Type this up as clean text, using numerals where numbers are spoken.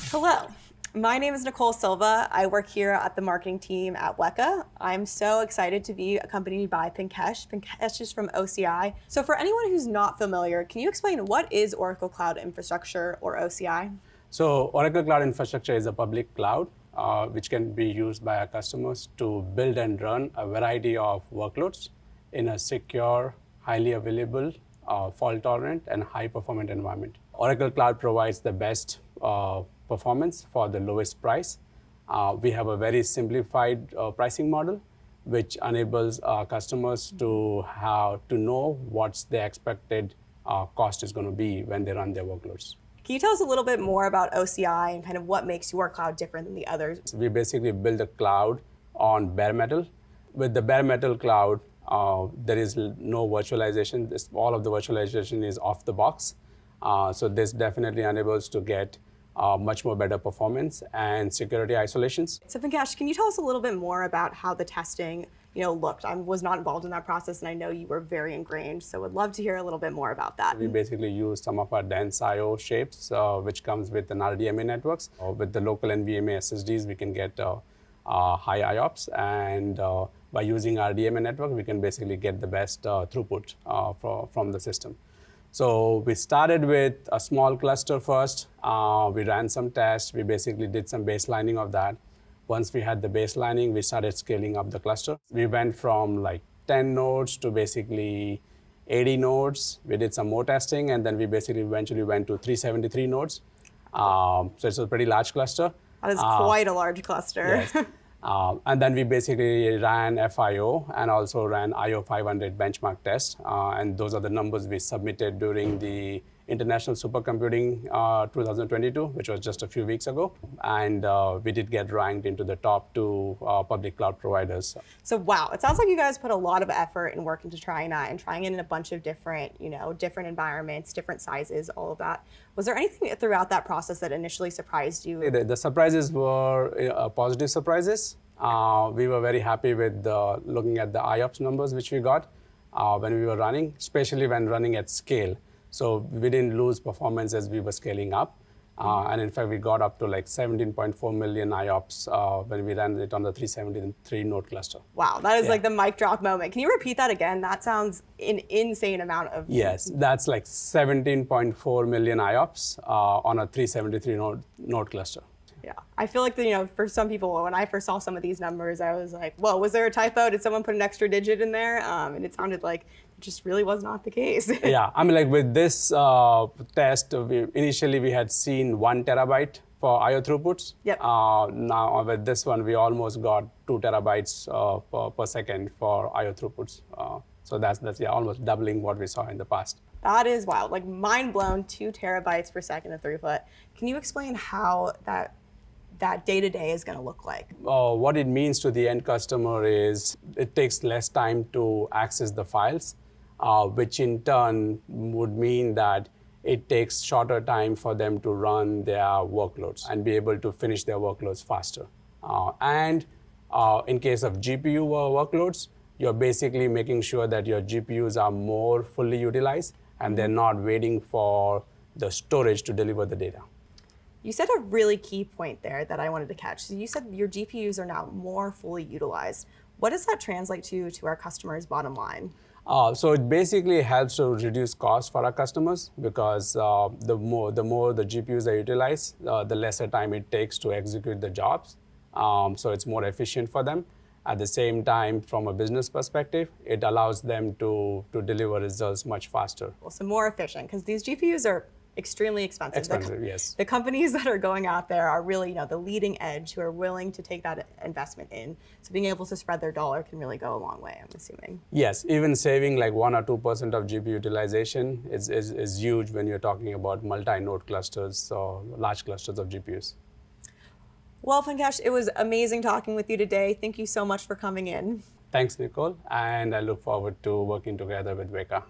Hello, my name is Nicole Silva. I work here at the marketing team at WEKA. I'm so excited to be accompanied by Pinkesh. Pinkesh is from OCI. So for anyone who's not familiar, can you explain what is Oracle Cloud Infrastructure, or OCI? So Oracle Cloud Infrastructure is a public cloud which can be used by our customers to build and run a variety of workloads in a secure, highly available, fault-tolerant, and high-performant environment. Oracle Cloud provides the best performance for the lowest price. We have a very simplified pricing model, which enables our customers to know what's the expected cost is going to be when they run their workloads. Can you tell us a little bit more about OCI and kind of what makes your cloud different than the others? We basically build a cloud on bare metal. With the bare metal cloud, there is no virtualization. All of the virtualization is off the box. So this definitely enables to get much more better performance and security isolations. So Pinkesh, can you tell us a little bit more about how the testing looked? I was not involved in that process, and I know you were very ingrained, so would love to hear a little bit more about that. We basically use some of our dense I/O shapes, which comes with an RDMA networks. With the local NVMe SSDs, we can get high IOPS, and by using RDMA network, we can basically get the best throughput from the system. So we started with a small cluster first. We ran some tests. We basically did some baselining of that. Once we had the baselining, we started scaling up the cluster. We went from like 10 nodes to basically 80 nodes. We did some more testing, and then we basically eventually went to 373 nodes. So it's a pretty large cluster. That is quite a large cluster. Yes. And then we basically ran FIO and also ran IO 500 benchmark test. And those are the numbers we submitted during the International Supercomputing 2022, which was just a few weeks ago. And we did get ranked into the top 2 public cloud providers. So wow, it sounds like you guys put a lot of effort in working to trying that and trying it in a bunch of different, different environments, different sizes, all of that. Was there anything throughout that process that initially surprised you? The surprises were positive surprises. We were very happy with looking at the IOPS numbers which we got when we were running, especially when running at scale. So we didn't lose performance as we were scaling up. And in fact, we got up to like 17.4 million IOPS when we ran it on the 373 node cluster. Wow, that is like the mic drop moment. Can you repeat that again? That sounds an insane amount of... Yes, that's like 17.4 million IOPS on a 373 node cluster. Yeah, I feel like, for some people, when I first saw some of these numbers, I was like, whoa, was there a typo? Did someone put an extra digit in there? And it sounded like it just really was not the case. Yeah, I mean, like with this test, initially we had seen 1 terabyte for IO throughputs. Yep. Now with this one, we almost got 2 terabytes per second for IO throughputs. So that's almost doubling what we saw in the past. That is wild, like mind blown, 2 terabytes per second of throughput. Can you explain how that day-to-day is going to look like? What it means to the end customer is it takes less time to access the files, which in turn would mean that it takes shorter time for them to run their workloads and be able to finish their workloads faster. And in case of GPU workloads, you're basically making sure that your GPUs are more fully utilized and they're not waiting for the storage to deliver the data. You said a really key point there that I wanted to catch. So you said your GPUs are now more fully utilized. What does that translate to our customers' bottom line? So it basically helps to reduce costs for our customers because the more the GPUs are utilized, the lesser time it takes to execute the jobs. So it's more efficient for them. At the same time, from a business perspective, it allows them to deliver results much faster. Well, so more efficient, because these GPUs are extremely expensive. Expensive, yes. The companies that are going out there are really, the leading edge who are willing to take that investment in. So being able to spread their dollar can really go a long way, I'm assuming. Yes, even saving like 1 or 2% of GPU utilization is huge when you're talking about multi-node clusters or large clusters of GPUs. Well, Pinkesh, it was amazing talking with you today. Thank you so much for coming in. Thanks, Nicole, and I look forward to working together with WEKA.